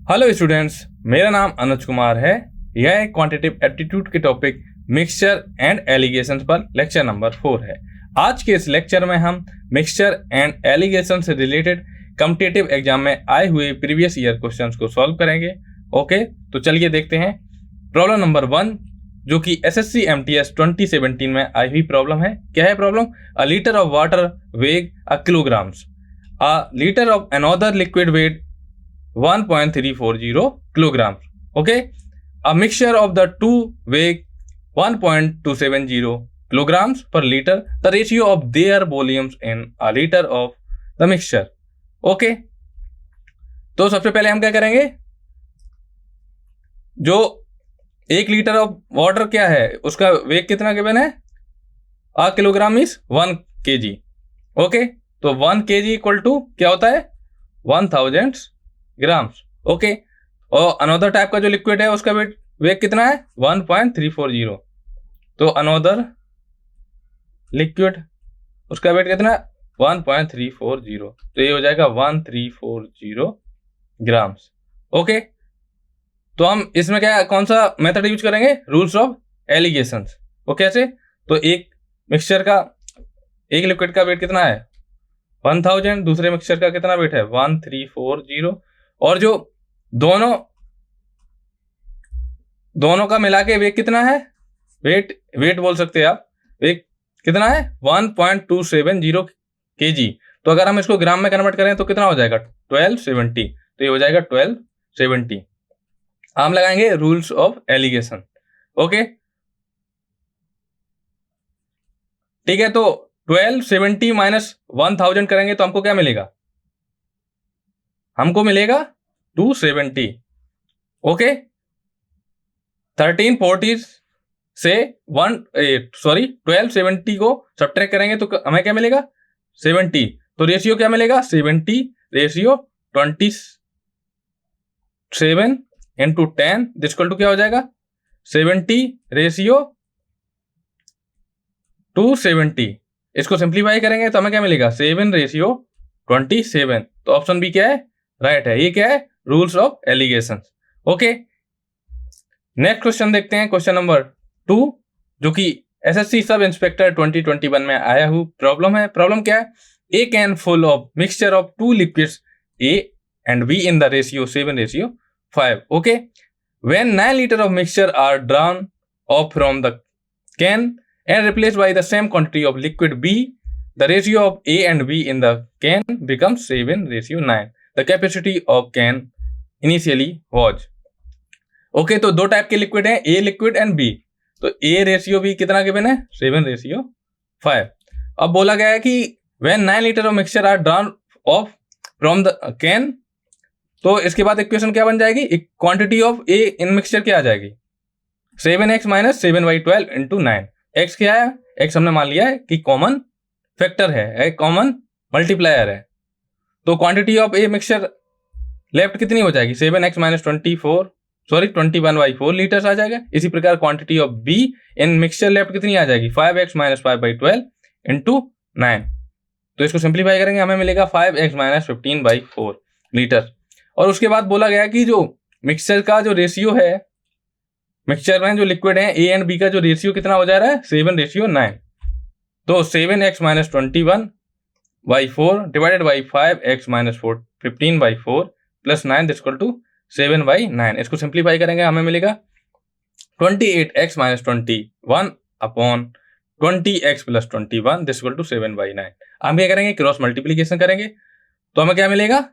Hello students, मेरा नाम अनुज कुमार है। यह एक क्वांटिटेटिव एप्टीट्यूड के टॉपिक मिक्सचर एंड एलिगेशंस पर लेक्चर नंबर 4 है। आज के इस लेक्चर में हम मिक्सचर एंड एलिगेशन से रिलेटेड कॉम्पिटिटिव एग्जाम में आए हुए प्रीवियस ईयर क्वेश्चंस को सॉल्व करेंगे। ओके, तो चलिए देखते हैं। प्रॉब्लम नंबर 1 जो कि SSC MTS 2017 में आई हुई प्रॉब्लम है। क्या है problem? A liter of water weigh a kilograms, a liter of another liquid weight 1.340 kilograms. Okay, a mixture of the two weigh 1.270 kilograms per liter. The ratio of their volumes in a liter of the mixture. Okay, तो सबसे पहले हम क्या करेंगे, जो 1 litre of water क्या है उसका वेग कितना गिवन है? a kilogram is 1 kg. Okay, तो 1 kg इक्वल टू क्या होता है? 1000 ग्राम्स. ओके, और अनदर टाइप का जो लिक्विड है उसका वेट कितना है? 1.340. तो अनदर लिक्विड उसका वेट कितना है? 1.340. तो ये हो जाएगा 1340 ग्राम्स. ओके, तो हम इसमें क्या कौन सा मेथड यूज करेंगे? Rules of allegations. वो कैसे? तो एक मिक्सचर का, एक लिक्विड का वेट कितना है? 1000. दूसरे मिक्सचर का कितना वेट है? 1340. और जो दोनों का मिला के वेट कितना है? वेट बोल सकते हैं आप. वेट कितना है? 1.270 kg. तो अगर हम इसको ग्राम में कन्वर्ट करें तो कितना हो जाएगा? 1270. तो ये हो जाएगा 1270. हम लगाएंगे रूल्स ऑफ एलिगेशन. ओके, ठीक है. तो 1270 माइनस 1000 करेंगे तो हमको क्या मिलेगा? हमको मिलेगा 270. ओके, 1340 से 1270 को सब्ट्रैक्ट करेंगे तो हमें क्या मिलेगा? 70. तो रेशियो क्या मिलेगा? 70 रेशियो 27 इंटू 10 इक्वल टू क्या हो जाएगा? 70 रेशियो 270. इसको सिंप्लीफाई करेंगे तो हमें क्या मिलेगा? 7 रेशियो 27. तो ऑप्शन बी क्या है? राइट है. ये क्या है? Rules of alligation. Okay, next question देखते हैं. क्वेश्चन नंबर 2 जो कि SSC सब इंस्पेक्टर 2021 में आया हुआ प्रॉब्लम है. प्रॉब्लम क्या है? A can full of mixture of 2 liquids A and B in the ratio 7:5. Okay, when 9 liter of mixture are drawn off from the can and replaced by the same quantity of liquid B, the ratio of A and B in the can becomes 7:9. The capacity of can initially was. Okay, तो दो type के liquid हैं, A liquid and B. तो A ratio भी कितना given है? 7:5. अब बोला गया है कि when 9 liter of mixture are drawn off from the can, तो इसके बाद इक्वेशन क्या बन जाएगी? Quantity of A in mixture क्या आ जाएगी? 7x minus 7/12 into 9. x क्या है? x हमने मान लिया है कि कॉमन फैक्टर है, कॉमन मल्टीप्लायर है. तो quantity of a mixture left कितनी हो जाएगी? 7x माइनस 21/4 लीटर्स आ जाएगा. इसी प्रकार quantity of be in mixture left कितनी आ जाएगी? 5x minus 5/12 into 9. तो इसको सिंप्लीफाई करेंगे हमें मिलेगा 5x माइनस 15/4 लीटर. और उसके बाद बोला गया कि जो मिक्सचर का जो रेशियो है, मिक्सचर में जो लिक्विड है ए एंड बी का जो रेशियो कितना हो जा रहा है? 7:9. तो 7x minus 21/4 divided by 5x minus 15/4 plus 9 equal to 7/9. इसको सिंप्लीफाई करेंगे हमें मिलेगा 28x minus 21 upon 20x plus 21 equal to 7/9. हम क्या करेंगे? क्रॉस मल्टीप्लीकेशन करेंगे तो हमें क्या मिलेगा?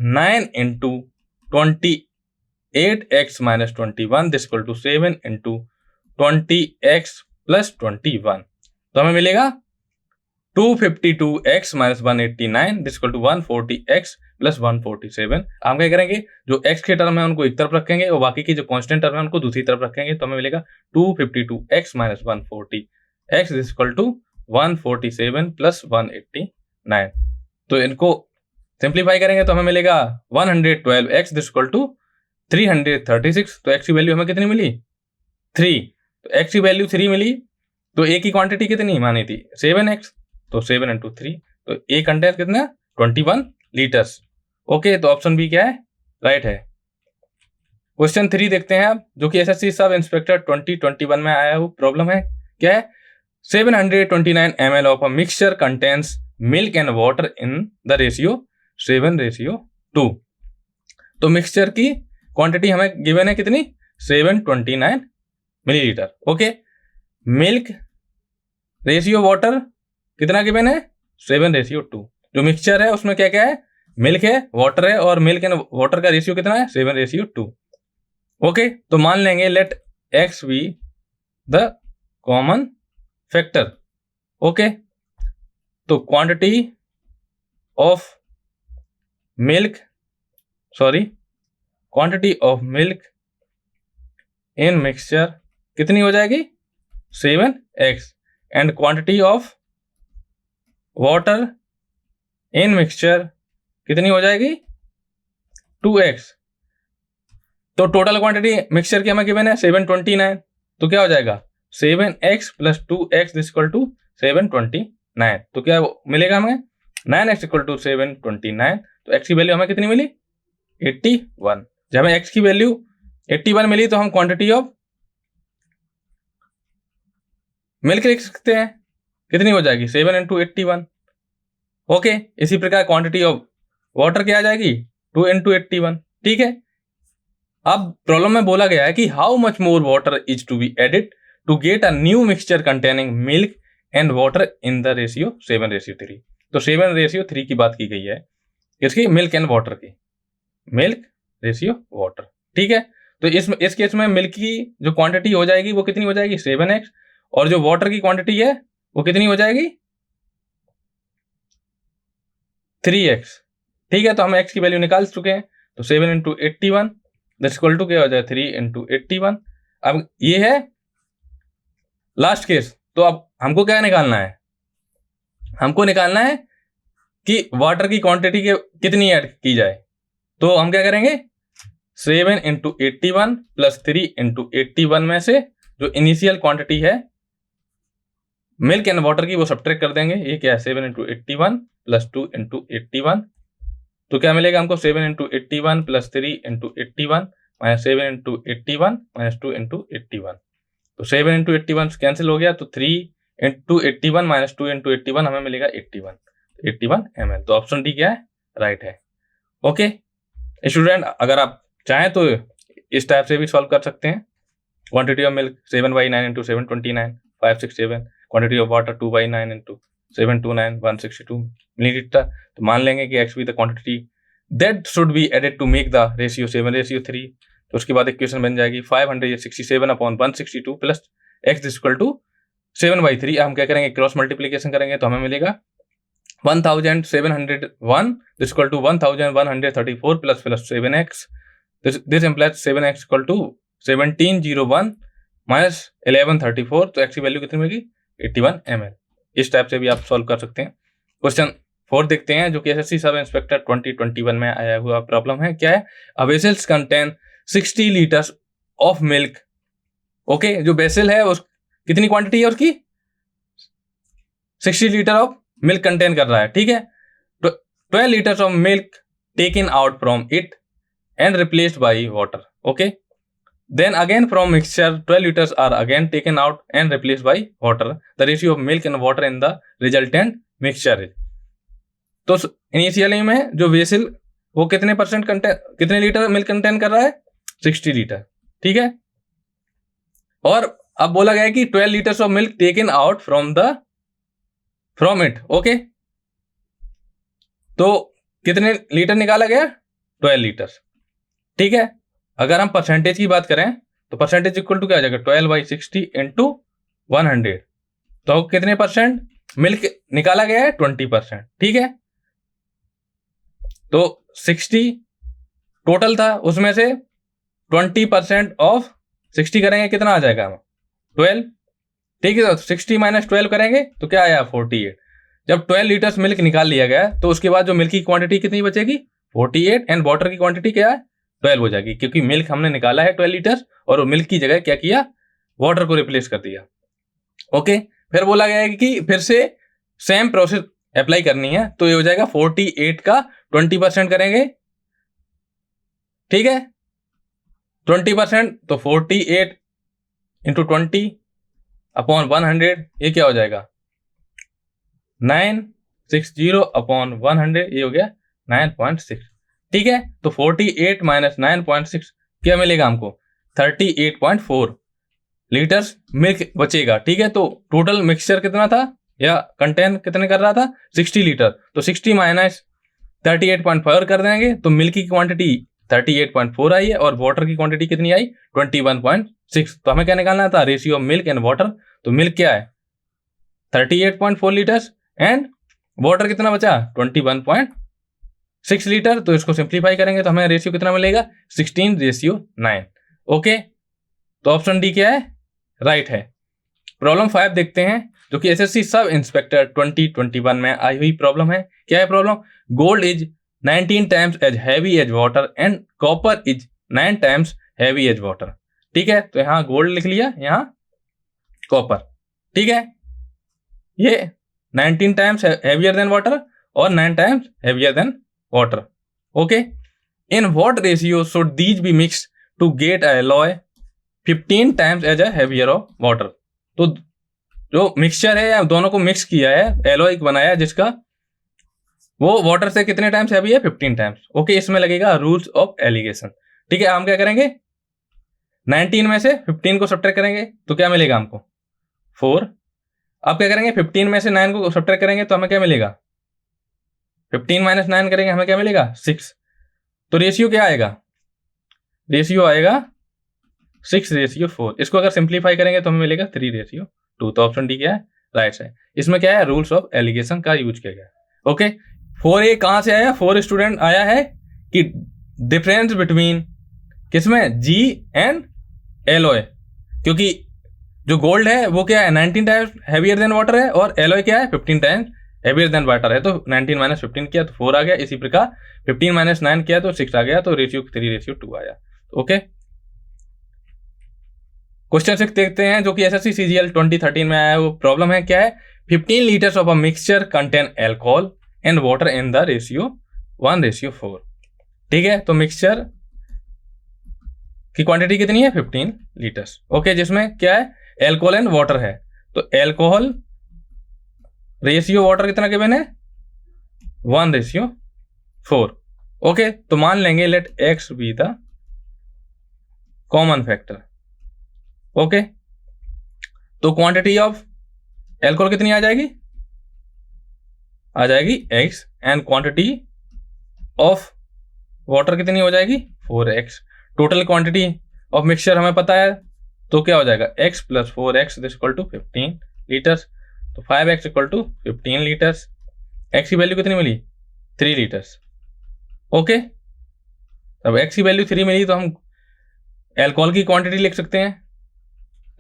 9 into 28x minus 21 equal to 7 into 20x plus 21. तो हमें मिलेगा 252x minus 189 equal to 140x plus 147. हम क्या करेंगे? जो x के टर्म है उनको एक तरफ रखेंगे और बाकी की जो कांस्टेंट टर्म है उनको दूसरी तरफ रखेंगे. तो हमें मिलेगा 252x minus 140x equal to 147 plus 189. तो इनको सिंप्लीफाई करेंगे तो हमें मिलेगा 112x इक्वल टू 336. तो x की वैल्यू हमें कितनी मिली? 3. तो x की वैल्यू 3 मिली. तो a की क्वांटिटी कितनी मानी थी? 7x. तो 7 इंटू 3. तो A कंटेन कितना? 21 लीटर्स. ओके, तो ऑप्शन बी क्या है? राइट है. क्वेश्चन 3 देखते हैं आप, जो कि एसएससी सब इंस्पेक्टर 2021 में आया हुआ प्रॉब्लम है। क्या है? 729 ml of a mixture contains milk and water in the ratio 7:2। तो मिक्सचर की क्वांटिटी हमें गिवन है कितनी? 729 millilitre. Okay, milk ratio water कितना गिवन है? 7:2। जो मिक्सचर है उसमें क्या क्या है? मिल्क है, वाटर है, और मिल्क एंड वाटर का रेशियो कितना है? 7:2। ओके, तो मान लेंगे let x be the common factor. Okay, तो quantity of milk in mixture कितनी हो जाएगी? 7x, and quantity of water in mixture कितनी हो जाएगी? 2x। तो टोटल क्वांटिटी मिक्सचर की हमें गिवन है 729, तो क्या हो जाएगा? 7x + 2x = 729। तो क्या मिलेगा हमें? 9x = 729। तो x की वैल्यू हमें कितनी मिली? 81। जब हमें x की वैल्यू 81 मिली तो हम क्वांटिटी ऑफ मिल्क लिख सकते हैं, कितनी हो जाएगी? 7 × 81। ओके, इसी प्रकार क्वांटिटी ऑफ वाटर क्या आ जाएगी? 2 × 81। ठीक है, अब प्रॉब्लम में बोला गया है कि how much more water is to be added to get a new mixture containing milk and water in the ratio 7:3। तो 7:3 की बात की गई है, इसकी मिल्क एंड वाटर की, मिल्क रेशियो वाटर। ठीक है, तो इस केस में मिल्क की जो क्वांटिटी हो जाएगी वो कितनी हो जाएगी? 7x, और जो वाटर की क्वांटिटी है वो कितनी हो जाएगी? 3x। ठीक है, तो हम x की वैल्यू निकाल चुके हैं, तो 7 × 81 = क्या हो जाए? 3 × 81। अब ये है लास्ट केस, तो अब हमको क्या निकालना है? हमको निकालना है कि वाटर की क्वांटिटी कितनी ऐड की जाए। तो हम क्या करेंगे? 7 × 81 + 3 × 81 में से जो इनिशियल क्वांटिटी है मिल्क एंड वाटर की वो सब्ट्रैक्ट कर देंगे। ये क्या है? 7 × 81 + 2 × 81। तो क्या मिलेगा हमको? 7 × 81 + 3 × 81 -7 × 81 -2 × 81। तो 7 × 81 कैंसिल हो गया, तो 3 × 81 -2 × 81 हमें मिलेगा 81 ml। तो ऑप्शन डी क्या है? राइट है। ओके स्टूडेंट, अगर आप चाहें तो इस टाइप से भी सॉल्व कर सकते हैं। Quantity of milk 7/9 × 729 567, quantity of water 2/9 × 729 162 millilitre. तो मान लेंगे कि x be the quantity that should be added to make the ratio 7:3। तो उसके बाद इक्वेशन बन जाएगी 567/162 प्लस x = 7/3। हम क्या करेंगे? क्रॉस मल्टीप्लीकेशन करेंगे तो हमें मिलेगा 1701 = 1134 plus 7x। This implies 7x = 1701 minus 1134। तो x की वैल्यू कितनी मिलेगी? 81 ml। इस टाइप से भी आप सॉल्व कर सकते हैं। क्वेश्चन 4 देखते हैं, जो कि एसएससी सब इंस्पेक्टर 2021 में आया हुआ प्रॉब्लम है। क्या है? A vessels contain 60 liters of milk. Okay, जो वेसल है उस कितनी क्वांटिटी है उसकी? 60 लीटर ऑफ मिल्क कंटेन कर रहा है। ठीक है, तो 12 litres of milk taken out from it and replaced by water. Okay, then again from mixture 12 liters are again taken out and replaced by water. The ratio of milk and water in the resultant mixture is, तो initially में जो vessel वो कितने litre milk contain कर रहा है? 60 litre. ठीक है, और अब बोला गया है कि 12 litres of milk taken out from it. Okay, तो कितने लीटर निकाला गया? 12 लीटर। ठीक है, अगर हम परसेंटेज की बात करें तो परसेंटेज इक्वल टू क्या आ जाएगा? 12/60 × 100। तो कितने परसेंट मिल्क निकाला गया है? 20%। ठीक है, तो 60 टोटल था, उसमें से 20% ऑफ 60 करेंगे, कितना आ जाएगा? 12। ठीक है, तो 60 - 12 करेंगे तो क्या आया? 48। जब 12 लीटर्स मिल्क निकाल लिया गया तो उसके बाद जो मिल्क की क्वांटिटी कितनी बचेगी? 48, एंड वाटर की क्वांटिटी क्या है? 12 हो जाएगी, क्योंकि मिल्क हमने निकाला है 12 लीटर और वो मिल्क की जगह क्या किया? वाटर को रिप्लेस कर दिया। ओके, फिर बोला गया है कि फिर से सेम प्रोसेस अप्लाई करनी है, तो ये हो जाएगा 48 का 20% करेंगे। ठीक है, 20%, तो 48 इंटू 20 अपॉन 100, ये क्या हो जाएगा 960 अपॉन 100, ये हो गया 9.6। ठीक है, तो 48 माइनस 9.6 क्या मिलेगा हमको 38.4 लीटर्स मिल्क बचेगा। ठीक है, तो टोटल मिक्सचर कितना था या कंटेन कितने कर रहा था 60 लीटर, तो 60 माइनस 38.4 कर देंगे तो मिल्क की क्वांटिटी 38.4 आई है और वाटर की क्वांटिटी कितनी आई 21.6। तो हमें क्या निकालना था ratio of milk and water, तो मिल्क क्या है 38.4 लीटर्स एंड वाटर कितना बचा 21.6 लीटर। तो इसको सिंप्लीफाई करेंगे तो हमें रेशियो कितना मिलेगा 16:9। ओके, तो ऑप्शन डी क्या है राइट है। प्रॉब्लम 5 देखते हैं जो कि एसएससी सब इंस्पेक्टर 2021 में आई हुई प्रॉब्लम है। क्या है problem, gold is 19 times as heavy as water and copper is 9 times heavy as water. ठीक है, तो यहां गोल्ड लिख लिया, यहां कॉपर। ठीक है, ये 19 टाइम्स हैवियर देन वाटर और 9 times heavier than water. Okay, in what ratio should these be mixed to get a alloy 15 times as a heavier of water. तो जो मिक्सचर है या दोनों को मिक्स किया है, एलॉय बनाया है जिसका, वो वाटर से कितने टाइम्स हैवी है 15 टाइम्स। ओके, इसमें लगेगा रूल्स ऑफ एलिगेशन। ठीक है, हम क्या करेंगे 19 में से 15 को सब्ट्रैक्ट करेंगे तो क्या मिलेगा हमको 4। अब क्या करेंगे 15 में से 9 को सब्ट्रैक्ट करेंगे तो हमें क्या मिलेगा 15 माइनस 9 करेंगे हमें क्या मिलेगा 6। तो रेशियो क्या आएगा, रेशियो आएगा 6:4। इसको अगर सिंप्लीफाई करेंगे तो हमें मिलेगा 3:2। तो ऑप्शन डी क्या है राइट है। इसमें क्या है रूल्स ऑफ एलिगेशन का यूज किया गया। ओके, 4A कहां से आया, 4 स्टूडेंट आया है कि डिफरेंस बिटवीन किसमें जी एंड एलॉय, क्योंकि जो गोल्ड है वो क्या है 19 टाइम्स हैवियर देन वाटर है और एलॉय क्या है 15 टाइम्स हैवियर देन वाटर है। तो 19 माइनस 15 किया तो 4 आ गया, इसी प्रकार 15 माइनस 9 किया तो 6 आ गया, तो रेशियो 3:2 आया। ओके, क्वेश्चन 6 देखते हैं जो कि एसएससी सीजीएल 2013 में आया। वो प्रॉब्लम है क्या है 15 litres of a mixture contain alcohol and water in the ratio 1:4। ठीक है, तो मिक्सचर की क्वांटिटी कितनी है 15 लीटर्स। ओके, जिसमें क्या है एल्कोहल एंड वाटर है, तो एल्कोहल रेशियो वाटर कितना गिवन है 1:4। ओके, तो मान लेंगे let x be the common factor. Okay, तो क्वांटिटी ऑफ एल्कोहल कितनी आ जाएगी x and quantity of water कितनी हो जाएगी 4x। Total quantity of mixture हमें पता है तो क्या हो जाएगा x plus 4x this equal to 15 litres. तो 5x equal to 15 litres. x की वैल्यू कितनी मिली 3 लीटर्स। ओके, अब x की वैल्यू 3 मिली तो हम एल्कोहल की क्वांटिटी लिख सकते हैं।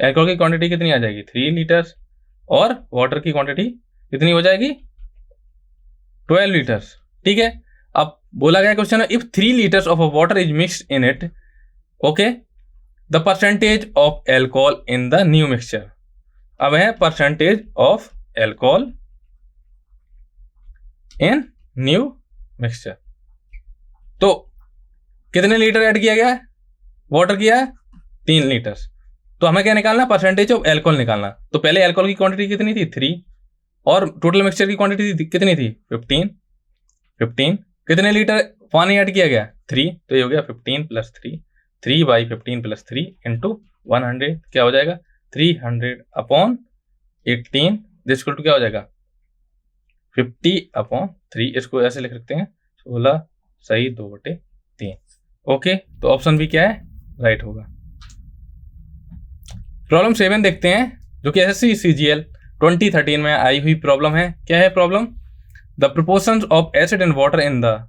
एल्कोहल की क्वांटिटी कितनी आ जाएगी 3 लीटर्स और वाटर की क्वांटिटी कितनी हो जाएगी 12 लीटर्स। ठीक है, अब बोला गया क्वेश्चन है if 3 litres of water is mixed in it, okay, the percentage of alcohol in the new mixture. अब है percentage of alcohol in new mixture, तो कितने लीटर ऐड किया गया है वाटर किया है 3 लीटर्स। तो हमें क्या निकालना परसेंटेज ऑफ एल्कोहल निकालना। तो पहले एल्कोहल की क्वांटिटी कितनी थी 3 और टोटल मिक्सचर की क्वांटिटी कितनी थी 15। कितने लीटर पानी ऐड किया गया 3, तो ये हो गया 15 प्लस 3/15 प्लस 3 इंटू 100 क्या हो जाएगा 300 अपॉन 18 जिसको क्या हो जाएगा 50/3। इसको ऐसे लिख सकते हैं 16 सही 2/3। ओके, तो ऑप्शन बी क्या है राइट होगा। प्रॉब्लम 7 देखते हैं जो कि एसएससी सीजीएल 2013 में आई हुई प्रॉब्लम है। क्या है problem, the proportions of acid and water in the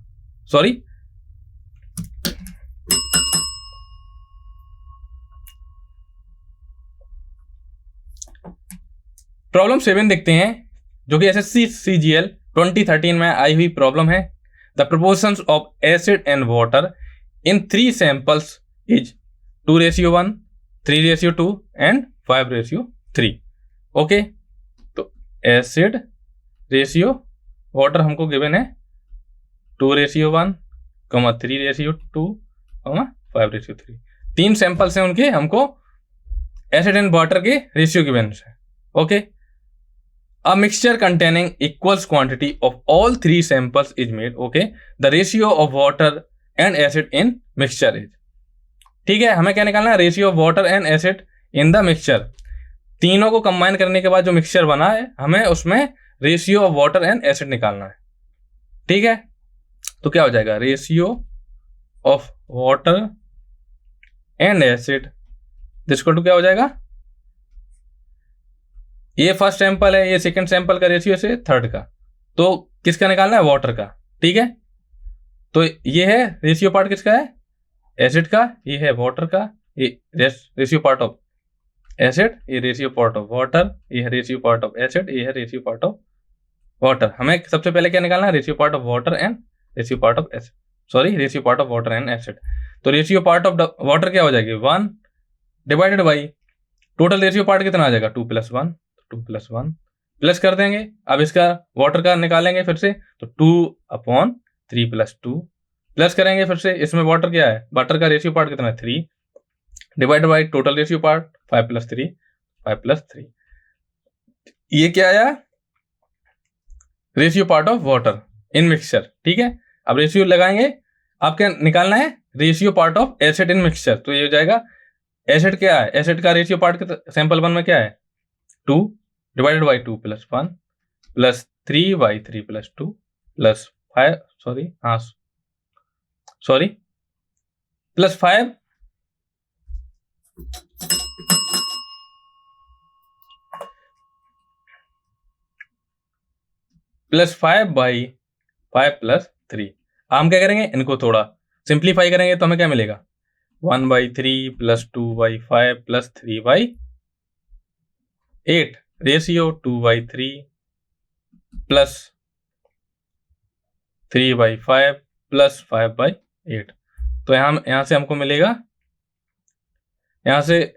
problem 7 देखते हैं जो कि एसएससी सीजीएल 2013 में आई हुई प्रॉब्लम है। The proportions of acid and water in 3 samples is 2:1, 3:2 and 5:3। Okay, तो एसिड रेशियो वाटर हमको गिवन है 2:1, 3:2, 5:3। 3 सैंपल्स हैं उनके, हमको एसिड एंड वाटर के रेशियो गिवन है। Okay, a mixture containing equals quantity of all 3 samples is made. Okay, the ratio of water and acid in mixture is, ठीक है, हमें क्या निकालना है, ratio of water and acid in the mixture. तीनों को combine करने के बाद जो मिक्सचर बना है, हमें उसमें ratio of water and acid निकालना है। ठीक है, तो क्या हो जाएगा, ratio of water and acid जिसको टू क्या हो जाएगा, ये फर्स्ट सैंपल है, ये सेकंड सैंपल का रेशियो से थर्ड का, तो किसका निकालना है, वाटर का। ठीक है, तो ये है रेशियो पार्ट किसका है, एसिड का, ये है वाटर का, ये रेशियो पार्ट ऑफ एसिड, ये रेशियो पार्ट ऑफ वाटर, ये है रेशियो पार्ट ऑफ एसिड, ये है रेशियो पार्ट ऑफ वाटर। हमें सबसे पहले क्या निकालना है, ratio part of water and ratio part of acid, sorry ratio part of water and acid. तो रेशियो पार्ट ऑफ वाटर क्या हो जाएगी, 1 divided by total ratio part कितना आ जाएगा, 2 + 1, 2 + 1 प्लस कर देंगे। अब इसका वाटर का निकालेंगे फिर से, तो 2/3 + 2 प्लस करेंगे फिर से, इसमें वाटर क्या है, वाटर का रेशियो पार्ट कितना है, 3 divide by total ratio part 5 + 3, 5 + 3, ये क्या आया, ratio part of water in mixture. ठीक है, अब रेशियो लगाएंगे, आप क्या निकालना है, ratio part of acid in mixture. तो ये हो जाएगा, एसिड क्या है, एसिड का रेशियो पार्ट सैंपल 1 में क्या है, 2 divided by 2 + 1 plus 3/3 + 2 plus 5, plus 5 plus 5/5 + 3। हम क्या करेंगे, इनको थोड़ा सिंप्लीफाई करेंगे तो हमें क्या मिलेगा, 1/3 + 2/5 + 3/8 रेशियो 2/3 प्लस 3/5 प्लस 5/8। तो यहाँ से हमको मिलेगा, यहाँ से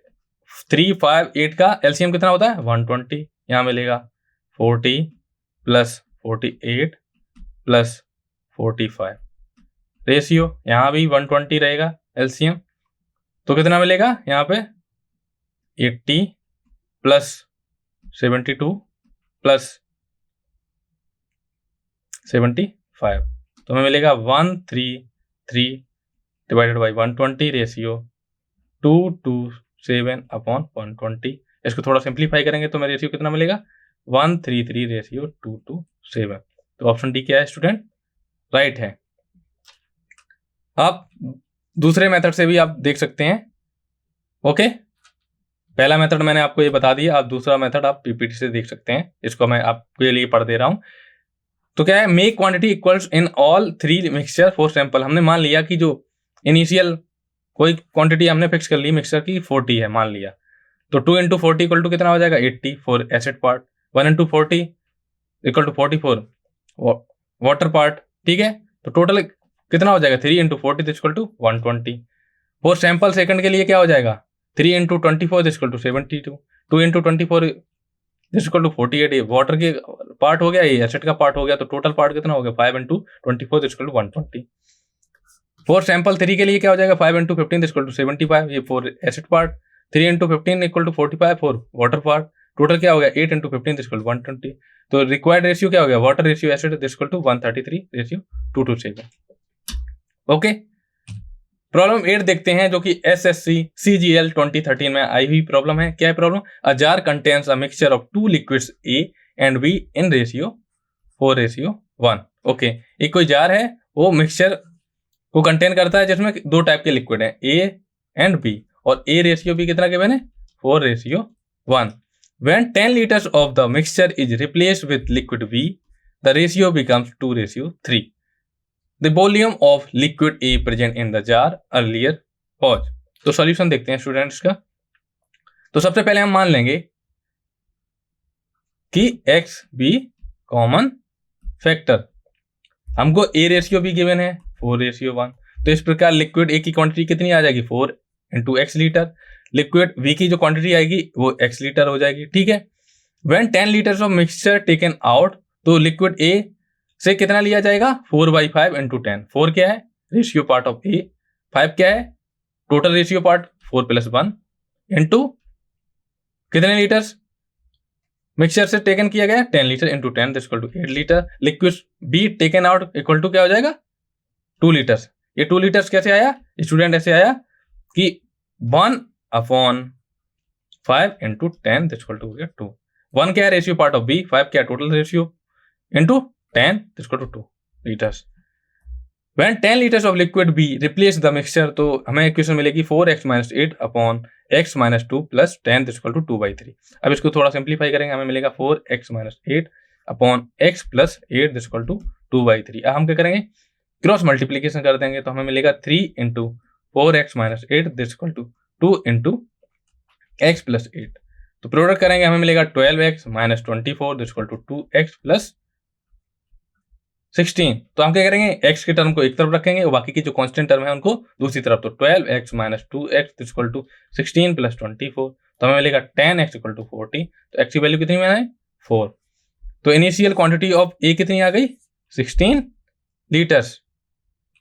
3, 5, 8 का एलसीएम कितना होता है, 120। यहाँ मिलेगा 40 + 48 + 45 रेशियो, यहाँ भी 120 रहेगा एलसीएम। तो कितना मिलेगा यहाँ पे, 80 + 72 + 75, तो हमें मिलेगा 133 डिवाइडेड बाई 120 रेशियो 227/120। इसको थोड़ा सिंप्लीफाई करेंगे तो मेरे रेशियो कितना मिलेगा, 133 रेशियो 227। तो ऑप्शन डी क्या है स्टूडेंट, राइट है। आप दूसरे मेथड से भी आप देख सकते हैं। ओके, पहला मेथड मैंने आपको ये बता दिया, आप दूसरा मेथड आप पीपीटी से देख सकते हैं, इसको मैं आपके लिए पढ़ दे रहा हूं। तो क्या है, make quantity equals in all 3 mixture for sample. हमने मान लिया कि जो इनिशियल कोई क्वांटिटी हमने फिक्स कर ली मिक्सचर की 40 है मान लिया, तो 2 × 40 = कितना हो जाएगा, 80 for acid part, 1 × 40 = 40 for water part. ठीक है, तो टोटल कितना हो जाएगा, 3 × 40 = 120। फॉर सैंपल सेकंड के लिए क्या हो जाएगा, 3 × 24 = 72, 2 × 24 = 48। वाटर के पार्ट हो गया, ये एसिड का पार्ट हो गया, तो टोटल पार्ट कितना हो गया, 5 × 24 = 120। फॉर सैंपल 3 के लिए क्या हो जाएगा, 5 × 15 = 75, ये for acid part, 3 × 15 = 45 for water part, total क्या हो गया, 8 × 15 = 120। तो रिक्वायर्ड रेशियो क्या हो गया, water ratio acid = 133 ratio 227। Okay, problem 8 देखते हैं, जो कि SSC CGL 2013 में आई हुई प्रॉब्लम है। क्या है problem, a jar contains a mixture of 2 liquids A and B in ratio 4:1। Okay, एक कोई जार है, वो मिक्सचर को कंटेन करता है जिसमें 2 टाइप के लिक्विड हैं, A and B, और A रेशियो B कितना गिवन है, 4:1। When 10 liters of the mixture is replaced with liquid B, the ratio becomes 2:3. The volume of liquid A present in the jar earlier was। तो solution देखते हैं students का। तो सबसे पहले हम मान लेंगे कि X B कॉमन फैक्टर, हमको A रेशियो भी गिवन है 4:1। तो इस प्रकार लिक्विड A की क्वांटिटी कितनी आ जाएगी, 4 × X लीटर, लिक्विड B की जो क्वांटिटी आएगी वो X लीटर हो जाएगी। ठीक है, When 10 liters of mixture taken out, तो लिक्विड A से कितना लिया जाएगा, 4/5 × 10। 4 क्या है, रेशियो पार्ट ऑफ A, 5 क्या है, टोटल रेशियो पार्ट 4 + 1 इंटू कितने लीटर्स मिक्सचर से टेकन किया गया 10 litre into 10 equal to 8 litre. Liquid B taken out equal to क्या हो जाएगा 2 लीटर्स। ये 2 लीटर्स कैसे आया स्टूडेंट, ऐसे आया कि 1/5 इंटू 10 इक्वल टू हो गया 2। 1 क्या है रेशियो पार्ट ऑफ बी, 5 क्या total ratio into 10 equal to 2 litres. When 10 liters of liquid B replace the mixture, तो हमें इक्वेशन मिलेगी 4x - 8 upon x - 2 plus 10 equal to 2/3। अब इसको थोड़ा सिंप्लीफाई करेंगे, हमें मिलेगा 4x - 8 upon x plus 8 equal to 2/3। अब हम क्या करेंगे क्रॉस मल्टीप्लीकेशन कर देंगे, तो हमें मिलेगा 3 into 4x - 8 equal to 2 into x plus 8। तो प्रोडक्ट करेंगे, हमें मिलेगा 12x - 24 equal to 2x plus 16। तो हम क्या करेंगे x के टर्म को एक तरफ रखेंगे और बाकी की जो कांस्टेंट टर्म है उनको दूसरी तरफ। तो 12x - 2x equal to 16 plus 24, तो हमें मिलेगा 10x इक्वल टू 40। तो x की वैल्यू कितनी बनाए 4। तो इनिशियल क्वांटिटी ऑफ A कितनी आ गई 16 लीटर्स।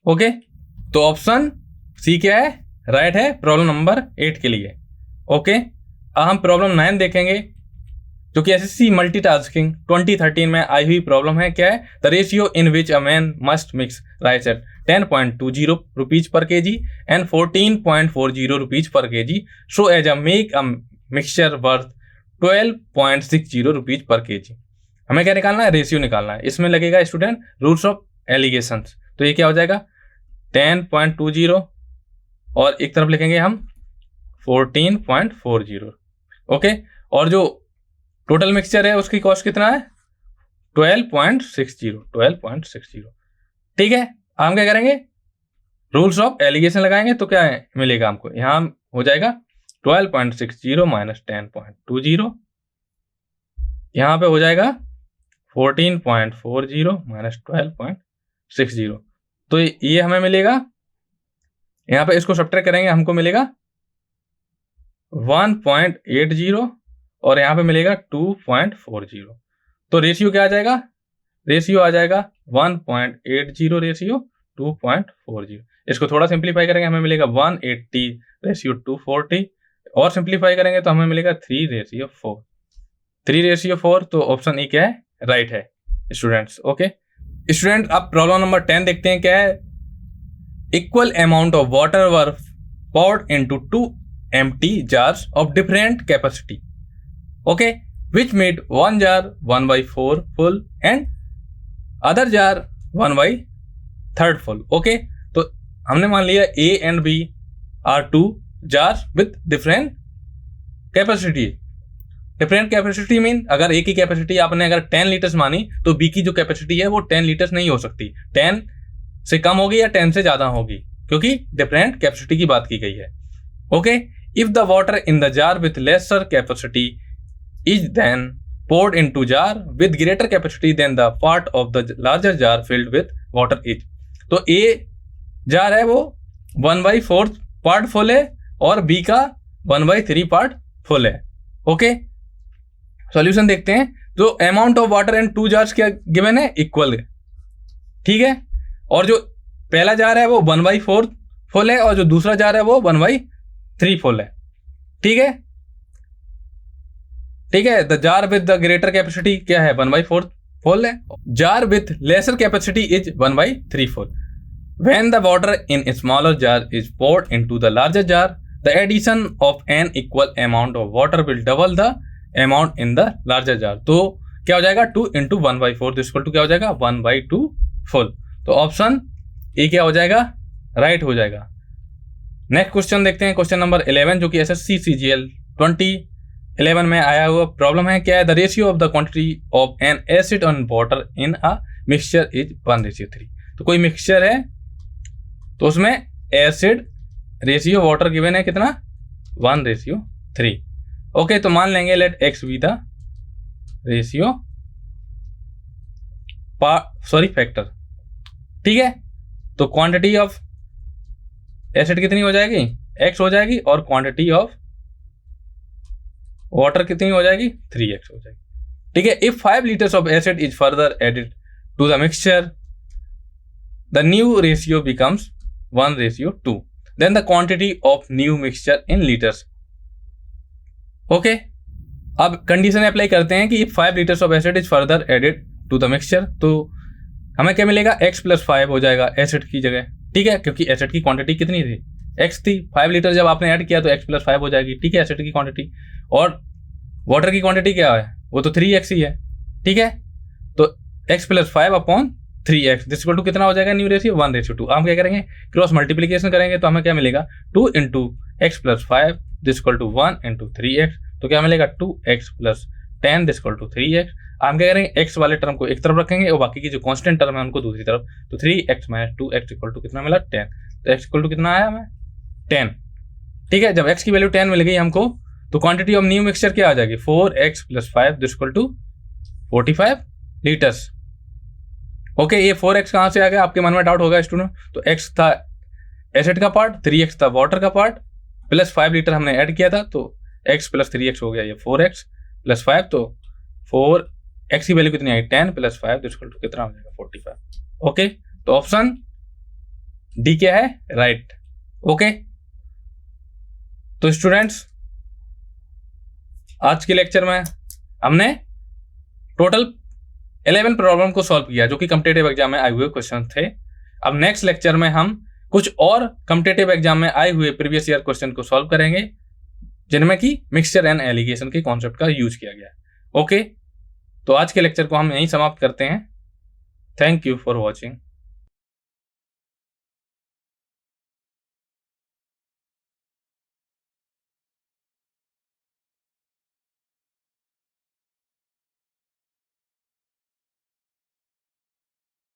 ओके, तो ऑप्शन सी क्या है राइट है प्रॉब्लम नंबर 8 के लिए। ओके, अब हम प्रॉब्लम 9 देखेंगे जो कि एसएससी मल्टीटास्किंग 2013 में आई हुई प्रॉब्लम है। क्या है the ratio in which a man must mix rice at 10.20 rupees per K G and 14.40 rupees per K G so as a make a mixture worth 12.60 rupees per K G. हमें क्या निकालना है रेशियो निकालना है। इसमें लगेगा स्टूडेंट रूल्स ऑफ एलिगेशंस। तो ये क्या हो जाएगा 10.20 और एक तरफ लिखेंगे हम 14.40। ओके, और जो टोटल मिक्सचर है उसकी कॉस्ट कितना है 12.60। ठीक है, हम क्या करेंगे रूल्स ऑफ एलिगेशन लगाएंगे, तो क्या है मिलेगा हमको यहां हो जाएगा 12.60 माइनस 10.20, यहां पे हो जाएगा 14.40 माइनस 12.60। तो ये हमें मिलेगा, यहां पे इसको सब्ट्रैक्ट करेंगे हमको मिलेगा 1.80 और यहाँ पे मिलेगा 2.40। तो रेशियो क्या आ जाएगा रेशियो आ जाएगा 1.80 रेशियो 2.40। इसको थोड़ा सिंप्लीफाई करेंगे हमें मिलेगा 180 रेशियो 240 और सिंप्लीफाई करेंगे तो हमें मिलेगा 3/4। 3/4, तो ऑप्शन ए क्या है राइट है स्टूडेंट्स। ओके स्टूडेंट, अब प्रॉब्लम नंबर 10 देखते हैं क्या है। Equal amount of water were poured into 2 empty jars of different capacity, okay, which made one jar 1/4 full and other jar 1/3 full। okay, तो हमने मान लिया A and B are 2 jars with different capacity। Different capacity mean अगर A की capacity आपने अगर 10 litres मानी तो B की जो कैपेसिटी है वो 10 लीटर्स नहीं हो सकती, 10 से कम होगी या 10 से ज्यादा होगी, क्योंकि डिफरेंट कैपेसिटी की बात की गई है। Okay, if the water in the jar with lesser capacity is then poured into jar with greater capacity than the part of the larger jar filled with water is। तो A jar है वो 1/4 part full है और B का 1/3 part full है। Okay, solution देखते हैं। जो amount of water in 2 jars क्या गिवन है इक्वल है, ठीक है, और जो पहला जार है वो 1/4 फुल है और जो दूसरा जार है वो 1/3 फुल है। ठीक है, ठीक है, the jar with the greater capacity क्या है 1/4 फुल है, jar with lesser capacity is 1/3 full. When the water in smaller jar is poured into the larger jar, the addition of an equal amount of water will double the amount in the larger jar। तो क्या हो जाएगा 2 into 1/4 equal to क्या हो जाएगा 1/2 full. तो option A क्या हो जाएगा राइट हो जाएगा। नेक्स्ट क्वेश्चन देखते हैं, क्वेश्चन नंबर 11 जो कि एसएससी सीजीएल 2011 में आया हुआ प्रॉब्लम है। क्या है the ratio of the quantity of N acid on water in a mixture is 1/3। तो कोई मिक्सचर है तो उसमें एसिड रेशियो वाटर गिवन है कितना 1/3। ओके, तो मान लेंगे let x be the ratio factor. ठीक है, तो क्वांटिटी ऑफ एसिड कितनी हो जाएगी x हो जाएगी और क्वांटिटी ऑफ वाटर कितनी हो जाएगी 3x हो जाएगी। ठीक है, if 5 litres of acid is further added to the mixture the new ratio becomes 1/2। Then the quantity of new mixture in litres. Okay, अब कंडीशन अप्लाई करते हैं कि 5 litres of acid is further added to the mixture, तो हमें क्या मिलेगा, x + 5 हो जाएगा एसिड की जगह, ठीक है, क्योंकि एसिड की क्वांटिटी कितनी थी, x थी। 5 लीटर जब आपने ऐड किया तो x + 5 हो जाएगी, ठीक है, एसिड की क्वांटिटी। और वाटर की क्वांटिटी क्या है, वो तो 3x ही है, ठीक है। तो x + 5 upon 3x this equal to कितना हो जाएगा, न्यू रेशियो 1:2। हम क्या करेंगे, क्रॉस मल्टीप्लीकेशन करेंगे तो हमें क्या मिलेगा, 2 × x + 5 this equal to 1 × 3x, तो क्या मिलेगा 2x + 10 this equal to 3x। हम क्या करेंगे, x वाले टर्म को एक तरफ रखेंगे और बाकी की जो कांस्टेंट टर्म है उनको दूसरी तरफ, तो 3x - 2x इक्वल टू कितना मिला, 10। तो x इक्वल टू कितना आया हमें, 10, ठीक है। जब x की वैल्यू 10 मिल गई हमको, तो क्वांटिटी ऑफ न्यू मिक्सचर क्या आ जाएगी, 4x + 5 this equal to 45 litres. Okay, ये 4x कहाँ से आ गया, आपके मन में डाउट होगा स्टूडेंट। तो x था एसिड का पार्ट, 3x था वाटर का पार्ट, प्लस 5 लीटर हमने ऐड किया था, तो x + 3x हो गया ये 4x + 5, तो 4x की वैल्यू कितनी आई, 10 + 5 दिस इक्वल टू कितना हो जाएगा, 45। ओके, तो ऑप्शन डी क्या है, राइट। ओके, तो स्टूडेंट्स आज के लेक्चर में हमने टोटल 11 प्रॉब्लम को सॉल्व किया जो कि कॉम्पिटिटिव एग्जाम में आए हुए क्वेश्चन थे। अब नेक्स्ट लेक्चर में हम कुछ और कॉम्पिटिटिव एग्जाम में आए हुए प्रीवियस ईयर क्वेश्चन को सॉल्व करेंगे, जिनमें कि मिक्सचर एंड एलिगेशन के कॉन्सेप्ट का यूज किया गया है। ओके, तो आज के लेक्चर को हम यहीं समाप्त करते हैं। Thank you for watching.